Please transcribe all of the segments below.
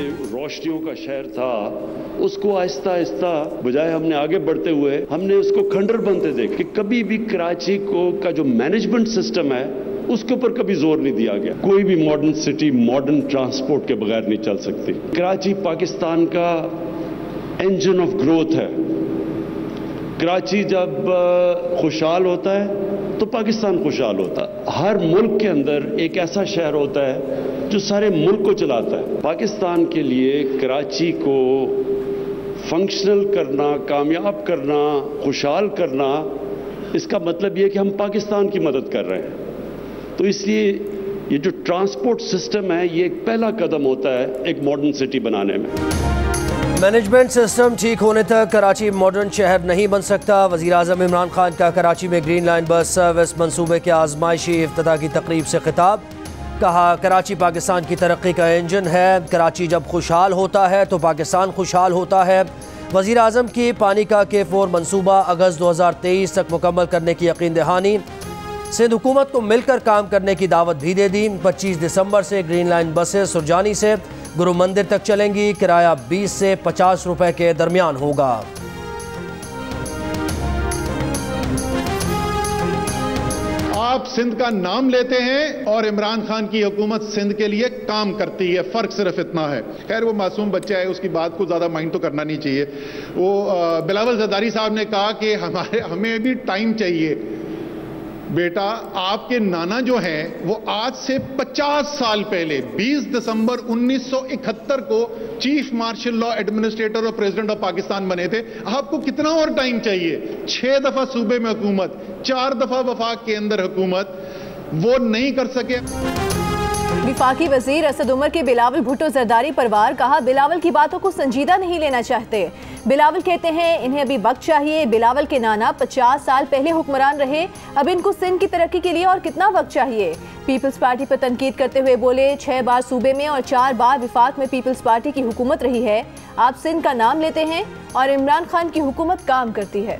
रोशनियों का शहर था उसको आहिस्ता आहिस्ता बजाय हमने आगे बढ़ते हुए हमने उसको खंडर बनते देखे कि कभी भी कराची का जो मैनेजमेंट सिस्टम है उसके ऊपर कभी जोर नहीं दिया गया। कोई भी मॉडर्न सिटी मॉडर्न ट्रांसपोर्ट के बगैर नहीं चल सकती। कराची पाकिस्तान का इंजन ऑफ ग्रोथ है। कराची जब खुशहाल होता है तो पाकिस्तान खुशहाल होता है। हर मुल्क के अंदर एक ऐसा शहर होता है जो सारे मुल्क को चलाता है। पाकिस्तान के लिए कराची को फंक्शनल करना, कामयाब करना, खुशहाल करना, इसका मतलब यह कि हम पाकिस्तान की मदद कर रहे हैं। तो इसलिए ये जो ट्रांसपोर्ट सिस्टम है ये एक पहला कदम होता है एक मॉडर्न सिटी बनाने में। मैनेजमेंट सिस्टम ठीक होने तक कराची मॉडर्न शहर नहीं बन सकता। वज़ीर आज़म इमरान खान का कराची में ग्रीन लाइन बस सर्विस मंसूबे के आजमाइशी इफ्तिताह की तकरीब से खिताब। कहा, कराची पाकिस्तान की तरक्की का इंजन है। कराची जब खुशहाल होता है तो पाकिस्तान खुशहाल होता है। वज़ीर आज़म की पानी का K4 मंसूबा अगस्त 2023 तक मुकम्मल करने की यकीन दहानी। सिंध हुकूमत को मिलकर काम करने की दावत भी दे दी। 25 दिसंबर से ग्रीन लाइन बसेस सुरजानी से गुरु मंदिर तक चलेंगी। किराया 20 से 50 रुपए के दरमियान होगा। आप सिंध का नाम लेते हैं और इमरान खान की हुकूमत सिंध के लिए काम करती है, फर्क सिर्फ इतना है। खैर वो मासूम बच्चा है, उसकी बात को ज्यादा माइंड तो करना नहीं चाहिए। वो बिलावल जरदारी साहब ने कहा कि हमें भी टाइम चाहिए। बेटा, आपके नाना जो हैं वो आज से 50 साल पहले 20 दिसंबर 1971 को चीफ मार्शल लॉ एडमिनिस्ट्रेटर और प्रेसिडेंट ऑफ पाकिस्तान बने थे। आपको कितना और टाइम चाहिए? 6 दफा सूबे में हुकूमत, 4 दफा वफाक के अंदर हुकूमत, वो नहीं कर सके। विफाकी वजीर असद उमर के बिलावल भुट्टो जरदारी पर वार। कहा, बिलावल की बातों को संजीदा नहीं लेना चाहते। बिलावल कहते हैं इन्हें अभी वक्त चाहिए। बिलावल के नाना 50 साल पहले हुक्मरान रहे, अब इनको सिंध की तरक्की के लिए और कितना वक्त चाहिए। पीपल्स पार्टी पर तनकीद करते हुए बोले, 6 बार सूबे में और 4 बार विफाक में पीपल्स पार्टी की हुकूमत रही है। आप सिंध का नाम लेते हैं और इमरान खान की हुकूमत काम करती है।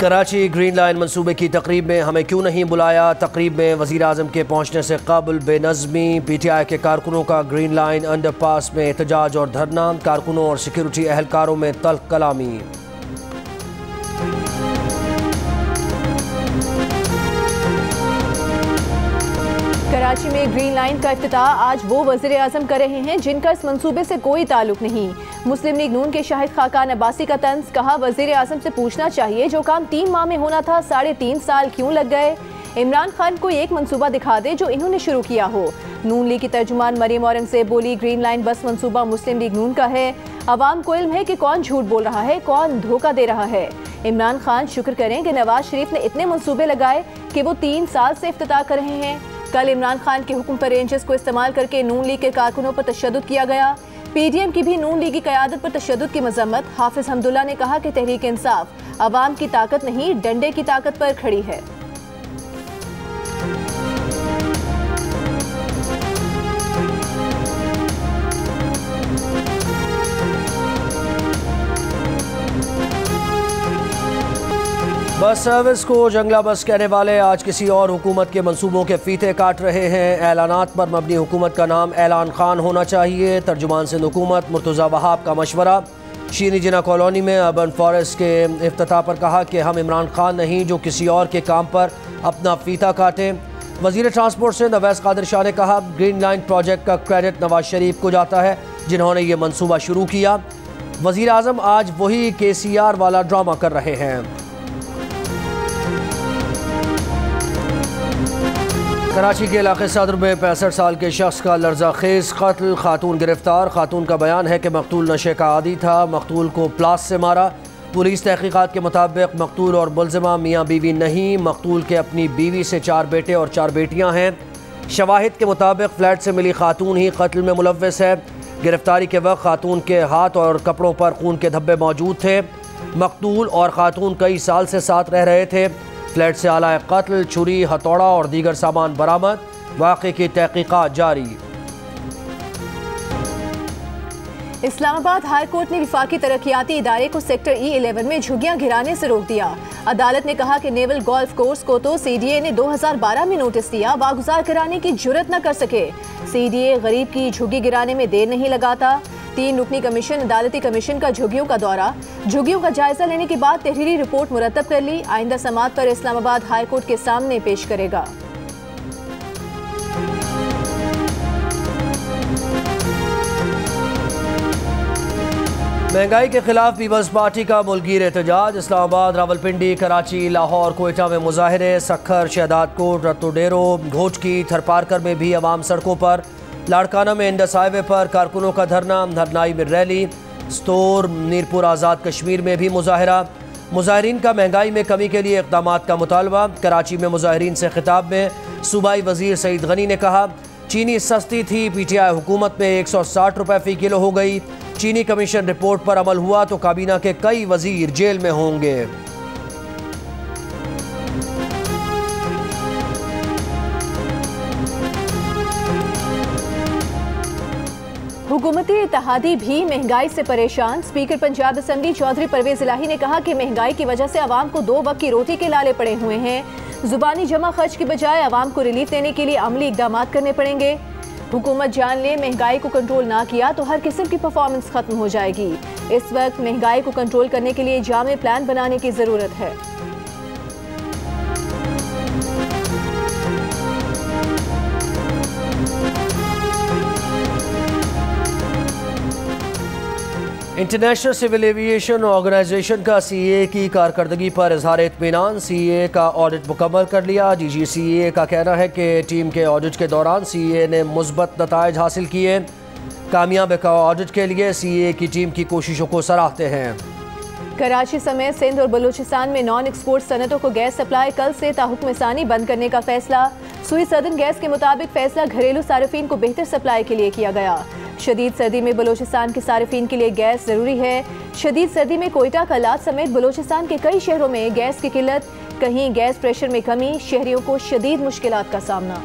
कराची ग्रीन लाइन मंसूबे की तकरीब में हमें क्यों नहीं बुलाया। तकरीब में वज़ीर आज़म के पहुँचने से कबल बेनज़मी। PTI के कारकुनों का ग्रीन लाइन अंडरपास में एहतजाज और धरना। कारकुनों और सिक्योरिटी एहलकारों में तल्ख कलामी। कराची में ग्रीन लाइन का इफ्तिताह आज वो वज़ीर आज़म कर रहे हैं जिनका इस मंसूबे से कोई ताल्लुक नहीं। मुस्लिम लीग नून के शाहिद खाकान अब्बासी का तंज। कहा, वज़ीर आज़म से पूछना चाहिए जो काम 3 माह में होना था 3.5 साल क्यों लग गए। इमरान खान को एक मंसूबा दिखा दे जो इन्होंने शुरू किया हो। नून लीग की तर्जुमान मरियम औरंगज़ेब बोली, ग्रीन लाइन बस मंसूबा मुस्लिम लीग नून का है। अवाम को इल्म है कि कौन झूठ बोल रहा है, कौन धोखा दे रहा है। इमरान खान शुक्र करें कि नवाज शरीफ ने इतने मंसूबे लगाए कि वो 3 साल से इफ्तिताह कर रहे हैं। कल इमरान खान के हुक्म पर रेंजर्स को इस्तेमाल करके नून लीग के कारकुनों पर तशद्दुद किया गया। PDM की भी नून लीग की क़यादत पर तशद्दुद की मजम्मत। हाफिज हमदुल्ला ने कहा कि तहरीक इंसाफ अवाम की ताकत नहीं, डंडे की ताकत पर खड़ी है। बस सर्विस को जंगला बस कहने वाले आज किसी और हुकूमत के मंसूबों के फीते काट रहे हैं। ऐलानात पर मबनी हुकूमत का नाम ऐलान खान होना चाहिए। तर्जुमान सिंध हुकूमत मुर्तज़ा वहाब का मशवरा। शीनी जिना कॉलोनी में अर्बन फॉरेस्ट के इफ्तिताह पर कहा कि हम इमरान खान नहीं जो किसी और के काम पर अपना फीता काटें। वज़ीर ट्रांसपोर्ट सिंध अवैस कादिर शाह ने कहा, ग्रीन लाइन प्रोजेक्ट का क्रेडिट नवाज शरीफ को जाता है जिन्होंने ये मनसूबा शुरू किया। वज़ीर आज़म आज वही KCR वाला ड्रामा कर रहे हैं। कराची के इलाके सदर में 65 साल के शख्स का लर्ज़ाखेज़ कत्ल। खातून गिरफ्तार। खातून का बयान है कि मकतूल नशे का आदी था। मकतूल को प्लास से मारा। पुलिस तहकीकात के मुताबिक मकतूल और मुलजिमा मियाँ बीवी नहीं। मकतूल के अपनी बीवी से 4 बेटे और 4 बेटियाँ हैं। शवाहिद के मुताबिक फ्लैट से मिली खातून ही कत्ल में मुलव्वस है। गिरफ्तारी के वक्त खातून के हाथ और कपड़ों पर खून के धब्बे मौजूद थे। मकतूल और खातून कई साल से साथ रह रहे थे। फ्लैट से आला कत्ल, छुरी, हथौड़ा और दीगर सामान बरामद। वाक़े की तहकीकात जारी। इस्लामाबाद हाई कोर्ट ने विफाकी तरक्याती इदारे को सेक्टर E11 में झुग्गियां गिराने से रोक दिया। अदालत ने कहा कि नेवल गोल्फ कोर्स को तो CDA ने 2012 में नोटिस दिया, वागुजार कराने की जुर्रत न कर सके। CDA गरीब की झुग्गी गिराने में देर नहीं लगाता। 3 रुकनी कमीशन अदालती कमीशन का झुग्गियों का दौरा, झुग्गियों का जायजा लेने के बाद तहरीरी रिपोर्ट मुरतब कर ली। आइंदा समाअत पर इस्लामाबाद हाई कोर्ट के सामने पेश करेगा। महंगाई के खिलाफ पीपल्स पार्टी का मुल्कीर एहतजाज। इस्लामाबाद, रावलपिंडी, कराची, लाहौर, कोयटा में मुजाहरे। सखर, शहदादकोट, रत्तुडेरो, घोटकी, थरपारकर में भी अवाम सड़कों पर। लाड़काना में इंडस हाईवे पर कारकुनों का धरना। हरनाई में रैली। स्तोर, मीरपुर, आज़ाद कश्मीर में भी मुजाहरा। मुजाहरीन का महंगाई में कमी के लिए इक़दाम का मुतालबा। कराची में मुजाहरीन से खिताब में सूबाई वजीर सईद गनी ने कहा, चीनी सस्ती थी, PTI हुकूमत में 160 रुपये फ़ी किलो हो गई। चीनी कमीशन रिपोर्ट पर अमल हुआ तो काबीना के कई वजीर जेल में होंगे। हुकूमती इत्तेहादी भी महंगाई से परेशान। स्पीकर पंजाब असम्बली चौधरी परवेज इलाही ने कहा कि महंगाई की वजह से आवाम को 2 वक्त की रोटी के लाले पड़े हुए हैं। जुबानी जमा खर्च की बजाय आवाम को रिलीफ देने के लिए अमली इकदाम करने पड़ेंगे। हुकूमत जान ले महंगाई को कंट्रोल ना किया तो हर किस्म की परफॉर्मेंस खत्म हो जाएगी। इस वक्त महंगाई को कंट्रोल करने के लिए जामे प्लान बनाने की जरूरत है। इंटरनेशनल सिविल एविएशन ऑर्गेनाइजेशन का CA की कारकर्दगी पर इजहार इत्मीनान। CA का ऑडिट मुकम्मल कर लिया। DG CA का कहना है कि टीम के ऑडिट के दौरान CA ने मुस्बत नताइज हासिल किए। कामयाब ऑडिट के लिए CA की टीम की कोशिशों को सराहते हैं। कराची समेत सिंध और बलूचिस्तान में नॉन एक्सपोर्ट सनतों को गैस सप्लाई कल से ताहुक्म सानी बंद करने का फैसला। सुई सदन गैस के मुताबिक फैसला घरेलू सार्फिन को बेहतर सप्लाई के लिए किया गया। शदीद सर्दी में बलूचिस्तान के सार्फिन के लिए गैस जरूरी है। शदीद सर्दी में कोयटा, कलात समेत बलूचिस्तान के कई शहरों में गैस की किल्लत, कहीं गैस प्रेशर में कमी, शहरियों को शदीद मुश्किलात का सामना।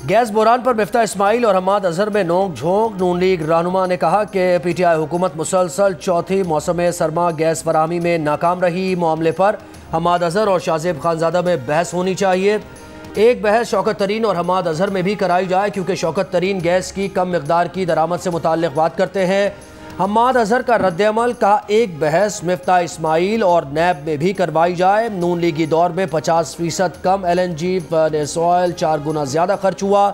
गैस बहरान पर मिफ्ता इस्माइल और हम्माद अजहर में नोक झोंक। नून लीग रहनुमा ने कहा कि PTI हुकूमत मुसलसल चौथी मौसम सरमा गैस फराहमी में नाकाम रही। मामले पर हम्माद अजहर और शाहजेब खानजादा में बहस होनी चाहिए। एक बहस शौकत तरीन और हम्माद अजहर में भी कराई जाए, क्योंकि शौकत तरीन गैस की कम मिकदार की दरामद से मुताल्लिक बात करते हैं। हम्माद अजहर का रद्द-ए-अमल का एक बहस मिफ्ता इस्माइल और नैब में भी करवाई जाए। नून लीगी दौर में 50% कम LNG फर्नेस ऑयल 4 गुना ज़्यादा खर्च हुआ।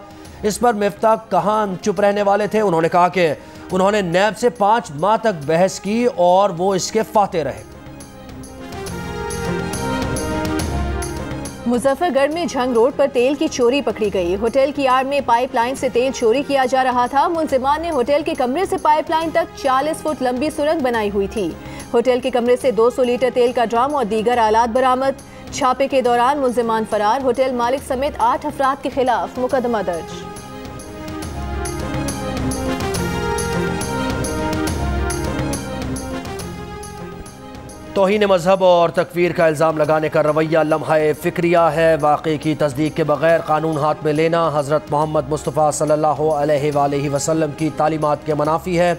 इस पर मिफ्ता कहाँ चुप रहने वाले थे। उन्होंने कहा कि उन्होंने नैब से 5 माह तक बहस की और वो इसके फाते रहे। मुजफ्फरगढ़ में झंग रोड पर तेल की चोरी पकड़ी गई। होटल की आड़ में पाइपलाइन से तेल चोरी किया जा रहा था। मुलजिमान ने होटल के कमरे से पाइपलाइन तक 40 फुट लंबी सुरंग बनाई हुई थी। होटल के कमरे से 200 लीटर तेल का ड्रम और दीगर आलात बरामद। छापे के दौरान मुलजिमान फरार। होटल मालिक समेत 8 अफराद के खिलाफ मुकदमा दर्ज। तौहीन मजहब और तकफीर का इल्ज़ाम लगाने का रवैया लम्हा फ़िक्रिया है। वाक़े की तस्दीक के बगैर कानून हाथ में लेना हज़रत मोहम्मद मुस्तफ़ा सल्लल्लाहु अलैहि वसल्लम की तालीमात के मनाफी है।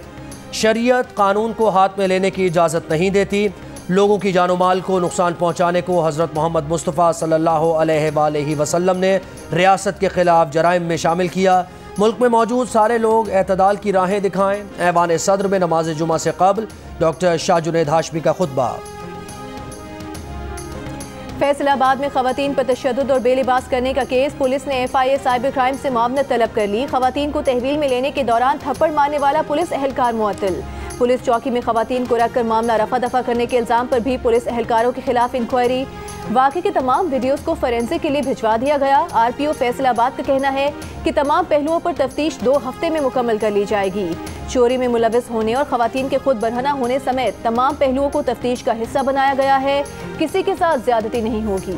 शरीयत कानून को हाथ में लेने की इजाज़त नहीं देती। लोगों की जान माल को नुकसान पहुँचाने को हज़रत मोहम्मद मुस्तफ़ा सल्लल्लाहु अलैहि वसल्लम ने रियासत के ख़िलाफ़ जराइम में शामिल किया। मुल्क में मौजूद सारे लोग एतदाल की राहें दिखाएं। ऐवान सदर में नमाज जुमा से कबल डॉक्टर शाह जुनैद हाशमी का खुतबा। फैसलाबाद में खवातीन पर तशद्दुद और बेलिबास करने का केस। पुलिस ने FIA साइबर क्राइम से मामलत तलब कर ली। खवातीन को तहवील में लेने के दौरान थप्पड़ मारने वाला पुलिस एहलकार मुअत्तल। पुलिस चौकी में खवातीन को रखकर मामला रफा दफा करने के इल्जाम पर भी पुलिस एहलकारों के खिलाफ इंक्वायरी। वाक़े के तमाम वीडियोस को फोरेंसिक के लिए भिजवा दिया गया। RPO फैसलाबाद का कहना है कि तमाम पहलुओं पर तफ्तीश 2 हफ्ते में मुकम्मल कर ली जाएगी। चोरी में मुलविस होने और खवातीन के खुद बरहना होने समेत तमाम पहलुओं को तफ्तीश का हिस्सा बनाया गया है। किसी के साथ ज्यादती नहीं होगी।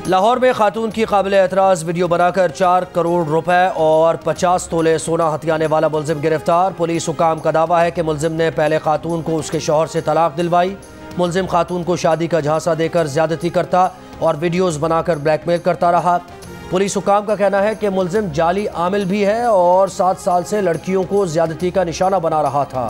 लाहौर में खातून की काबिल एतराज़ वीडियो बनाकर 4 करोड़ रुपए और 50 तोले सोना हथियाने वाला मुलजिम गिरफ्तार। पुलिस हुकाम का दावा है कि मुलजिम ने पहले खातून को उसके शौहर से तलाक दिलवाई। मुलजिम खातून को शादी का झांसा देकर ज्यादती करता और वीडियोस बनाकर ब्लैकमेल करता रहा। पुलिस हुकाम का कहना है कि मुलजिम जाली आमिल भी है और 7 साल से लड़कियों को ज्यादती का निशाना बना रहा था।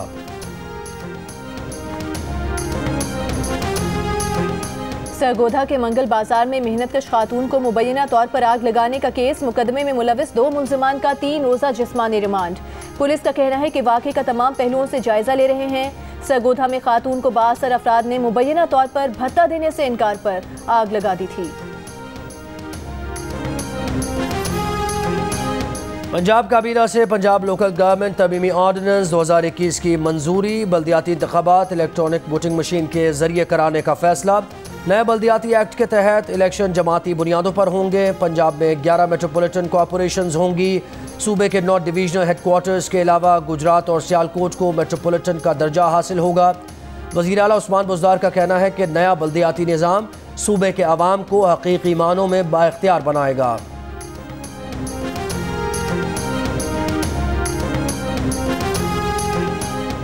सरगोधा के मंगल बाजार में मेहनतकश खातून को मुबैना तौर पर आग लगाने का केस, मुकदमे में मुलविस 2 मुलजिमान का 3 रोजा जिस्मानी रिमांड। पुलिस का कहना है कि वाक़े का तमाम पहलुओं से जायजा ले रहे हैं। सरगोधा में खातून को बासर अफराद ने मुबैना तौर पर भत्ता देने से इनकार पर आग लगा दी थी। पंजाब काबीना से पंजाब लोकल गवर्नमेंट तरमीमी ऑर्डिनेंस 2021 की मंजूरी। बल्दियाती इंतखाबात इलेक्ट्रॉनिक वोटिंग मशीन के जरिए कराने का फैसला। नए बल्दियाती एक्ट के तहत इलेक्शन जमाती बुनियादों पर होंगे। पंजाब में 11 मेट्रोपॉलिटन कॉरपोरेशंस होंगी। सूबे के 9 डिवीजनल हेडक्वार्टर्स के अलावा गुजरात और सियालकोट को मेट्रोपॉलिटन का दर्जा हासिल होगा। वज़ीर आला उस्मान बुज़दार का कहना है कि नया बल्दियाती निज़ाम सूबे के अवाम को हकीकी मानों में बाइख्तियार बनाएगा।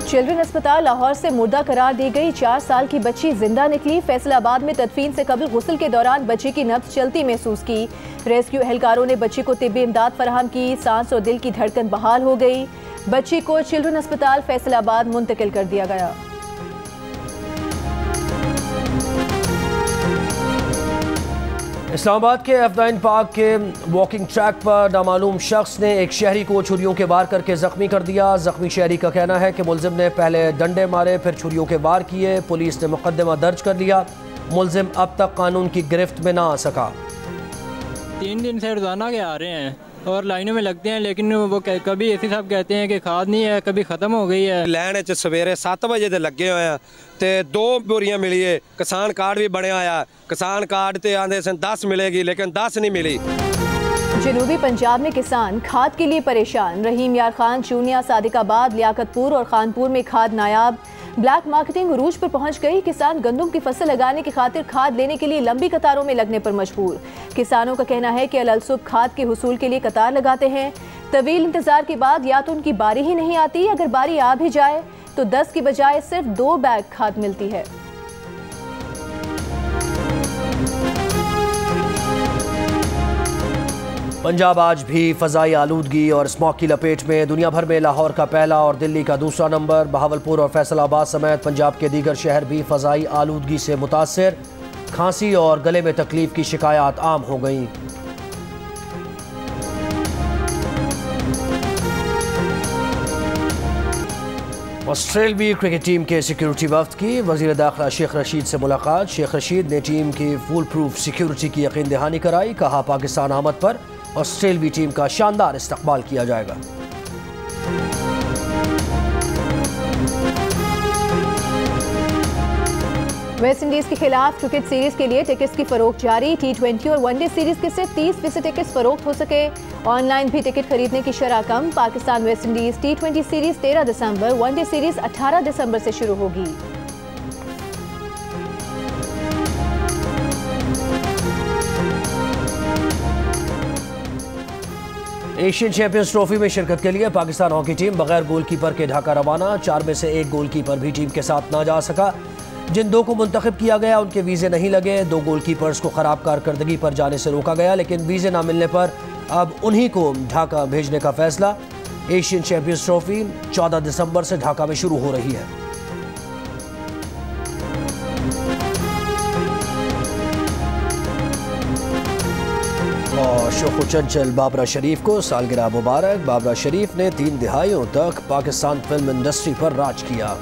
चिल्ड्रन अस्पताल लाहौर से मुर्दा करार दी गई 4 साल की बच्ची जिंदा निकली। फैसलाबाद में तदफीन से कबल गुस्ल के दौरान बच्ची की नब्ज चलती महसूस की। रेस्क्यू एहलकारों ने बच्ची को तिब्बी इमदाद फराहम की। सांस और दिल की धड़कन बहाल हो गई। बच्ची को चिल्ड्रन अस्पताल फैसलाबाद मुंतकिल कर दिया गया। इस्लामाबाद के F9 पार्क के वॉकिंग ट्रैक पर नामालूम शख्स ने एक शहरी को छुरियों के वार करके जख्मी कर दिया। जख्मी शहरी का कहना है कि मुलजिम ने पहले डंडे मारे फिर छुरियों के वार किए। पुलिस ने मुकदमा दर्ज कर लिया। मुलजिम अब तक कानून की गिरफ्त में ना आ सका। 3 दिन से रोजाना के आ रहे हैं और लाइनों में लगते हैं, लेकिन वो कभी एसी साहब कहते हैं कि खाद नहीं है, कभी ख़त्म हो गई है। लैन च सवेरे 7 बजे ते लगे हुए हैं ते 2 बोरियां मिली है। किसान कार्ड भी बनया आया। किसान कार्ड ते आंदे सन 10 मिलेगी, लेकिन 10 नहीं मिली। जनूबी पंजाब में किसान खाद के लिए परेशान। रहीम यार खान, चूनिया, सादिकाबाद, लियाकतपुर और खानपुर में खाद नायाब। ब्लैक मार्केटिंग उरूज पर पहुंच गई। किसान गंदम की फसल लगाने की खातिर खाद लेने के लिए लंबी कतारों में लगने पर मजबूर। किसानों का कहना है कि अलसुब खाद के हुसूल के लिए कतार लगाते हैं। तवील इंतजार के बाद या तो उनकी बारी ही नहीं आती, अगर बारी आ भी जाए तो 10 की बजाय सिर्फ 2 बैग खाद मिलती है। पंजाब आज भी फ़ज़ाई आलूदगी और स्मॉग की लपेट में। दुनिया भर में लाहौर का पहला और दिल्ली का दूसरा नंबर। बहावलपुर और फैसलाबाद समेत पंजाब के दीगर शहर भी फ़ज़ाई आलूदगी से मुतासर। खांसी और गले में तकलीफ की शिकायत आम हो गई। ऑस्ट्रेलवी क्रिकेट टीम के सिक्योरिटी वफ्द की वज़ीर दाखिला शेख रशीद से मुलाकात। शेख रशीद ने टीम की फुल प्रूफ सिक्योरिटी की यकीन दहानी कराई। कहा पाकिस्तान आमद पर ऑस्ट्रेलवी टीम का शानदार इस्तकबाल किया जाएगा। वेस्ट इंडीज के खिलाफ क्रिकेट सीरीज के लिए टिकट्स की फरोख्त जारी। T20 और वनडे सीरीज के सिर्फ 30% टिकट्स फरोख्त हो सके। ऑनलाइन भी टिकट खरीदने की शरह कम। Pakistan West Indies T20 series 13 दिसंबर, वनडे सीरीज 18 दिसंबर से शुरू होगी। एशियन चैंपियंस ट्रॉफी में शिरकत के लिए पाकिस्तान हॉकी टीम बगैर गोलकीपर के ढाका रवाना। 4 में से 1 गोलकीपर भी टीम के साथ ना जा सका। जिन 2 को मुंतखब किया गया उनके वीज़े नहीं लगे। 2 गोलकीपर्स को ख़राब कारकर्दगी पर जाने से रोका गया, लेकिन वीज़े ना मिलने पर अब उन्हीं को ढाका भेजने का फैसला। एशियन चैंपियंस ट्रॉफी 14 दिसंबर से ढाका में शुरू हो रही है। और शोखो चंचल बाबरा शरीफ को सालगिरह मुबारक। बाबरा शरीफ ने 3 दिहाइयों तक पाकिस्तान फिल्म इंडस्ट्री पर राज किया।